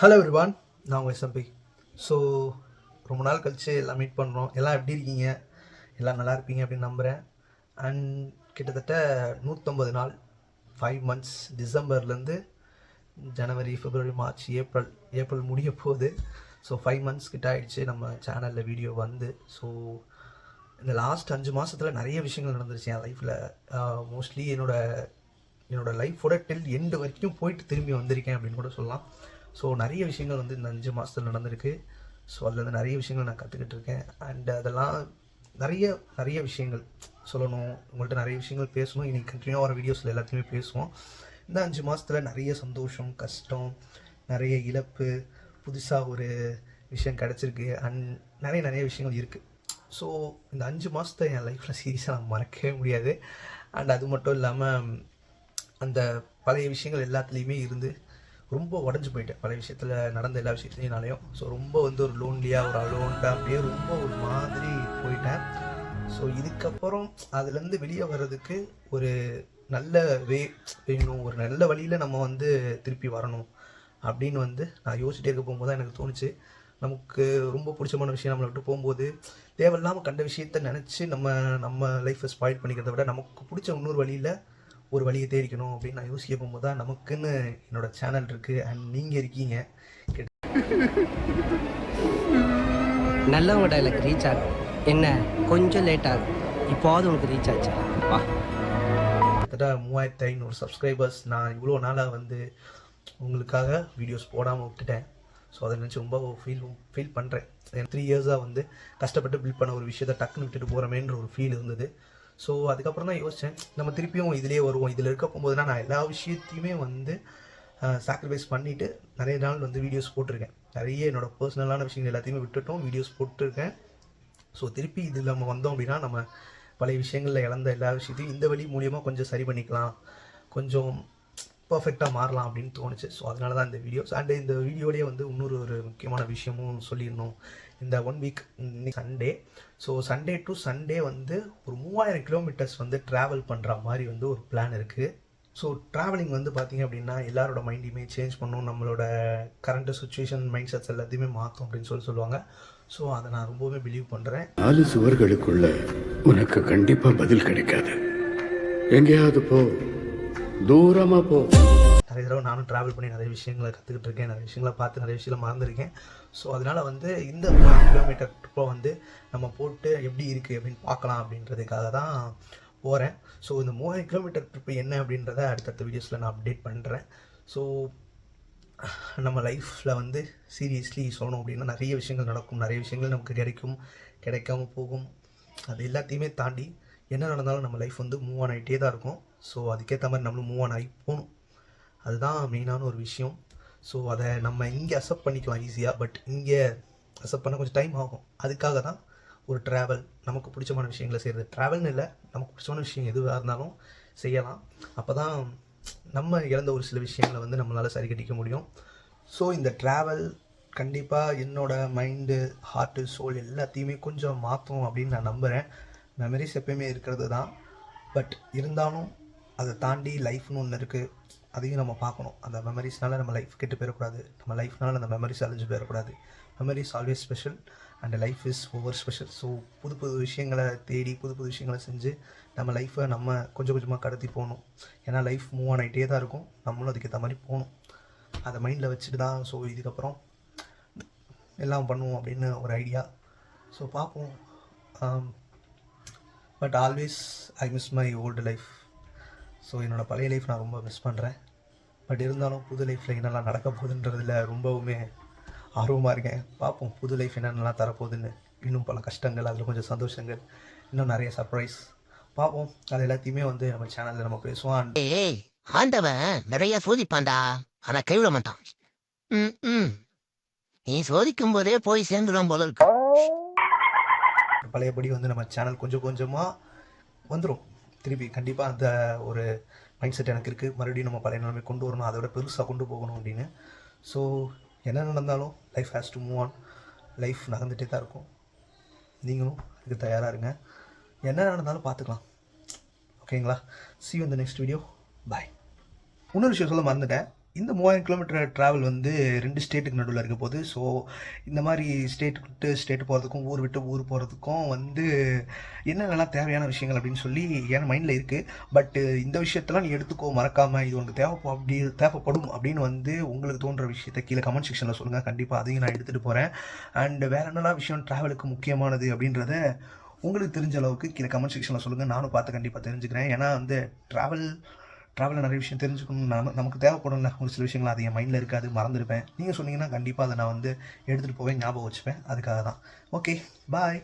Hello everyone, நான் உங்கள் SMP. So ரொம்ப நாள் கழித்து எல்லாம் மீட் பண்ணுறோம். எல்லாம் எப்படி இருக்கீங்க? எல்லாம் நல்லா இருப்பீங்க அப்படின்னு நம்புகிறேன். அண்ட் கிட்டத்தட்ட 150 நாள், 5 months, டிசம்பர்லேருந்து ஜனவரி, பிப்ரவரி, மார்ச், ஏப்ரல் முடிய போகுது. ஸோ 5 months கிட்ட ஆகிடுச்சு நம்ம சேனலில் வீடியோ வந்து. ஸோ இந்த லாஸ்ட் 5 மாதத்தில் நிறைய விஷயங்கள் நடந்துருச்சு என் லைஃப்பில். மோஸ்ட்லி என்னோடய லைஃபோட டில் எண்டு வரைக்கும் போயிட்டு திரும்பி வந்திருக்கேன் அப்படின்னு கூட சொல்லலாம். ஸோ நிறைய விஷயங்கள் வந்து இந்த 5 மாதத்தில் நடந்திருக்கு. ஸோ அதுலேருந்து நிறைய விஷயங்கள் நான் கற்றுக்கிட்டு இருக்கேன். அண்ட் அதெல்லாம் நிறைய விஷயங்கள் சொல்லணும், உங்கள்கிட்ட நிறைய விஷயங்கள் பேசணும். இன்றைக்கி கண்டினியூவாக வர வீடியோஸில் எல்லாத்தையுமே பேசுவோம். இந்த 5 மாதத்தில் நிறைய சந்தோஷம், கஷ்டம், நிறைய இழப்பு, புதுசாக ஒரு விஷயம் கிடச்சிருக்கு. அண்ட் நிறைய விஷயங்கள் இருக்குது. ஸோ இந்த 5 மாதத்தை என் லைஃப்பில் சீரியஸாக நான் மறக்கவே முடியாது. அண்ட் அது மட்டும் இல்லாமல் அந்த பழைய விஷயங்கள் எல்லாத்துலேயுமே இருந்து ரொம்ப உடஞ்சி போயிட்டேன். பழைய விஷயத்தில் நடந்த எல்லா விஷயத்துலையும். ஸோ ரொம்ப வந்து ஒரு லோன்லியாக, ஒரு அலோன்டாக அப்படியே ரொம்ப ஒரு மாதிரி போயிட்டேன். ஸோ இதுக்கப்புறம் அதுலேருந்து வெளியே வர்றதுக்கு ஒரு நல்ல வேணும், ஒரு நல்ல வழியில் நம்ம வந்து திருப்பி வரணும் அப்படின்னு வந்து நான் யோசிச்சுட்டே இருக்க போகும்போது தான் எனக்கு தோணுச்சு, நமக்கு ரொம்ப பிடிச்சமான விஷயம் நம்மளை விட்டு போகும்போது தேவையில்லாமல் கண்ட விஷயத்த நினச்சி நம்ம லைஃப்பை ஸ்பாயில் பண்ணிக்கிறத விட நமக்கு பிடிச்ச இன்னொரு வழியில் ஒரு வழியை தேடிக்கணும் அப்படின்னு நான் யோசிக்க போகும்போது தான் நமக்குன்னு என்னோடய சேனல் இருக்குது. அண்ட் நீங்கள் இருக்கீங்க. நல்லவங்க டைலாக் ரீச் ஆகும், என்ன கொஞ்சம் லேட் ஆகும், இப்போது உனக்கு ரீச் ஆச்சு. கிட்டத்தட்ட 3500 சப்ஸ்கிரைபர்ஸ். நான் இவ்வளோ நாளாக வந்து உங்களுக்காக வீடியோஸ் போடாமல் விட்டுட்டேன். ஸோ அதை நினச்சி ரொம்ப ஃபீல் பண்ணுறேன். 3 yearsஆக வந்து கஷ்டப்பட்டு பில்ட் பண்ண ஒரு விஷயத்தை டக்குன்னு விட்டுட்டு போகிறோமேன்ற ஒரு ஃபீல் இருந்தது. ஸோ அதுக்கப்புறம் தான் யோசித்தேன், நம்ம திருப்பியும் இதிலே வருவோம். இதில் இருக்க போகும்போது தான் நான் எல்லா விஷயத்தையுமே வந்து சாக்ரிஃபைஸ் பண்ணிவிட்டு நிறைய நாள் வந்து வீடியோஸ் போட்டிருக்கேன். நிறைய என்னோடய பர்சனலான விஷயங்கள் எல்லாத்தையுமே விட்டுட்டும் வீடியோஸ் போட்டிருக்கேன். ஸோ திருப்பி இதில் நம்ம வந்தோம் அப்படின்னா நம்ம பழைய விஷயங்களில் இழந்த எல்லா விஷயத்தையும் இந்த வழி மூலியமாக கொஞ்சம் சரி பண்ணிக்கலாம், கொஞ்சம் பர்ஃபெக்டாக மாறலாம் அப்படின்னு தோணுச்சு. ஸோ அதனால தான் இந்த வீடியோஸ். அண்ட் இந்த வீடியோலேயே வந்து இன்னொரு முக்கியமான விஷயமும் சொல்லிடணும். இந்த 1 week இன்னைக்கு Sunday. So Sunday to Sunday வந்து ஒரு 3000 கிலோமீட்டர்ஸ் வந்து ட்ராவல் பண்ணுற மாதிரி வந்து ஒரு பிளான் இருக்குது. ஸோ ட்ராவலிங் வந்து பார்த்திங்க அப்படின்னா எல்லாரோட மைண்டையுமே சேஞ்ச் பண்ணும், நம்மளோட கரண்ட் சுச்சுவேஷன், மைண்ட் செட்ஸ் எல்லாத்தையுமே மாற்றும் அப்படின்னு சொல்லுவாங்க. ஸோ அதை நான் ரொம்பவே பிலீவ் பண்ணுறேன். 4 சுவர்களுக்குள்ள உனக்கு கண்டிப்பாக பதில் கிடைக்காது. எங்கேயாவது போ, தூரமாக போ. நிறைய தடவை நானும் ட்ராவல் பண்ணி நிறைய விஷயங்களை கற்றுக்கிட்டு இருக்கேன், நிறைய விஷயங்களை பார்த்து நிறைய விஷயங்களை மறந்துருக்கேன். ஸோ அதனால் வந்து இந்த 3000 கிலோமீட்டர் ட்ரிப்பை வந்து நம்ம போட்டு எப்படி இருக்குது அப்படின்னு பார்க்கலாம் அப்படின்றதுக்காக தான் போகிறேன். ஸோ இந்த 3000 கிலோமீட்டர் ட்ரிப்பு என்ன அப்படின்றத அடுத்தடுத்த வீடியோஸில் நான் அப்டேட் பண்ணுறேன். ஸோ நம்ம லைஃப்பில் வந்து சீரியஸ்லி சொல்லணும் அப்படின்னா நிறைய விஷயங்கள் நடக்கும், நிறைய விஷயங்கள் நமக்கு கிடைக்கும், கிடைக்காம போகும். அது எல்லாத்தையுமே தாண்டி என்ன நடந்தாலும் நம்ம லைஃப் வந்து மூவ் ஆன் ஆகிட்டே தான் இருக்கும். ஸோ அதுக்கேற்ற மாதிரி நம்மளும் மூவ் ஆன் ஆகி போகணும். அதுதான் மெயினான ஒரு விஷயம். ஸோ அதை நம்ம இங்கே அக்செப்ட் பண்ணிக்கலாம் ஈஸியாக, பட் இங்கே அக்செப்ட் பண்ண கொஞ்சம் டைம் ஆகும். அதுக்காக தான் ஒரு ட்ராவல், நமக்கு பிடிச்சமான விஷயங்களை செய்கிறது. ட்ராவல்னு இல்லை, நமக்கு பிடிச்சமான விஷயம் எதுவாக இருந்தாலும் செய்யலாம். அப்போ தான் நம்ம இழந்த ஒரு சில விஷயங்களை வந்து நம்மளால் சரி கட்டிக்க முடியும். ஸோ இந்த ட்ராவல் கண்டிப்பாக என்னோடய மைண்டு, ஹார்ட்டு, சோல் எல்லாத்தையுமே கொஞ்சம் மாற்றும் அப்படின்னு நான் நம்புகிறேன். மெமரிஸ் எப்பயுமே இருக்கிறது தான், பட் இருந்தாலும் அதை தாண்டி லைஃப்னு ஒன்று இருக்குது, அதையும் நம்ம பார்க்கணும். அந்த மெமரிஸ்னால நம்ம லைஃப் கெட்டு போயிடக்கூடாது, நம்ம லைஃப்னால அந்த மெமரிஸ் அழிஞ்சு போயிடக்கூடாது. Memories always special and life is over special. So புது விஷயங்களை தேடி புது விஷயங்களை செஞ்சு நம்ம லைஃப்பை நம்ம கொஞ்சம் கொஞ்சமாக கடத்தி போகணும். ஏன்னா லைஃப் மூவ் ஆன் ஆகிட்டே தான் இருக்கும், நம்மளும் அதுக்கேற்ற மாதிரி போகணும். அதை மைண்டில் வச்சுட்டு தான் ஸோ இதுக்கப்புறம் எல்லாம் பண்ணுவோம் அப்படின்னு ஒரு ஐடியா. ஸோ பார்ப்போம். But always I miss my old life. So என்னோடய பழைய லைஃப் நான் ரொம்ப மிஸ் பண்ணுறேன். பட் இருந்தாலும் புது லைஃப்பில் என்னெல்லாம் நடக்க போகுதுன்றதில் ரொம்பவுமே ஆர்வமாக இருக்கேன். பார்ப்போம் புது லைஃப் என்னென்னலாம் தரப்போகுதுன்னு. இன்னும் பல கஷ்டங்கள், அதில் கொஞ்சம் சந்தோஷங்கள், இன்னும் நிறைய சர்ப்ரைஸ் பார்ப்போம். அது எல்லாத்தையுமே வந்து நம்ம சேனலில் நம்ம பேசுவோம். ஆண்டவன் நிறைய சோதிப்பான்டா, ஆனால் கைவிட மாட்டான். நீ சோதிக்கும் போதே போய் சேர்ந்துடும் போல இருக்கு. பழையபடி வந்து நம்ம சேனல் கொஞ்சம் கொஞ்சமாக வந்துடும் திருப்பி. கண்டிப்பாக அந்த ஒரு மைண்ட் செட் எனக்கு இருக்குது. மறுபடியும் நம்ம பழைய நிலைமை கொண்டு வரணும், அதை விட பெருசாக கொண்டு போகணும் அப்படின்னு. ஸோ என்ன நடந்தாலும் life has to move on. Life நடந்துகிட்டே தான் இருக்கும். நீங்களும் இதுக்கு தயாராக இருங்க. என்ன நடந்தாலும் பார்த்துக்கலாம், ஓகேங்களா? see you in the next video. பாய். இன்னொரு விஷயம் சொல்ல மறந்துட்டேன். இந்த 3000 கிலோமீட்டர் ட்ராவல் வந்து 2 ஸ்டேட்டுக்கு நடுவில் இருக்க போது. ஸோ இந்த மாதிரி ஸ்டேட் விட்டு ஸ்டேட் போகிறதுக்கும் ஊர் விட்டு ஊர் போகிறதுக்கும் வந்து என்னென்னலாம் தேவையான விஷயங்கள் அப்படின்னு சொல்லி என் மைண்டில் இருக்குது. பட்டு இந்த விஷயத்தெல்லாம் நீ எடுத்துக்கோ, மறக்காமல் இது உனக்கு தேவைப்படும் அப்படின்னு வந்து உங்களுக்கு தோன்ற விஷயத்தை கீழே கமெண்ட் செக்ஷனில் சொல்லுங்கள். கண்டிப்பாக அதையும் நான் எடுத்துகிட்டு போகிறேன். அண்ட் வேறு என்னெல்லாம் விஷயம் ட்ராவலுக்கு முக்கியமானது அப்படின்றத உங்களுக்கு தெரிஞ்ச அளவுக்கு கீழே கமெண்ட் செக்ஷனில் சொல்லுங்கள். நானும் பார்த்து கண்டிப்பாக தெரிஞ்சுக்கிறேன். ஏன்னா வந்து ட்ராவலில் நிறைய விஷயம் தெரிஞ்சுக்கணும். நமக்கு தேவைப்படும்ல ஒரு சில விஷயங்கள், அது என் மைண்டில் இருக்காது, மறந்துருப்பேன். நீங்கள் சொன்னீங்கன்னா கண்டிப்பாக அதை நான் வந்து எடுத்துகிட்டு போவேன், ஞாபகம் வச்சுப்பேன். அதுக்காக தான். ஓகே, பாய்.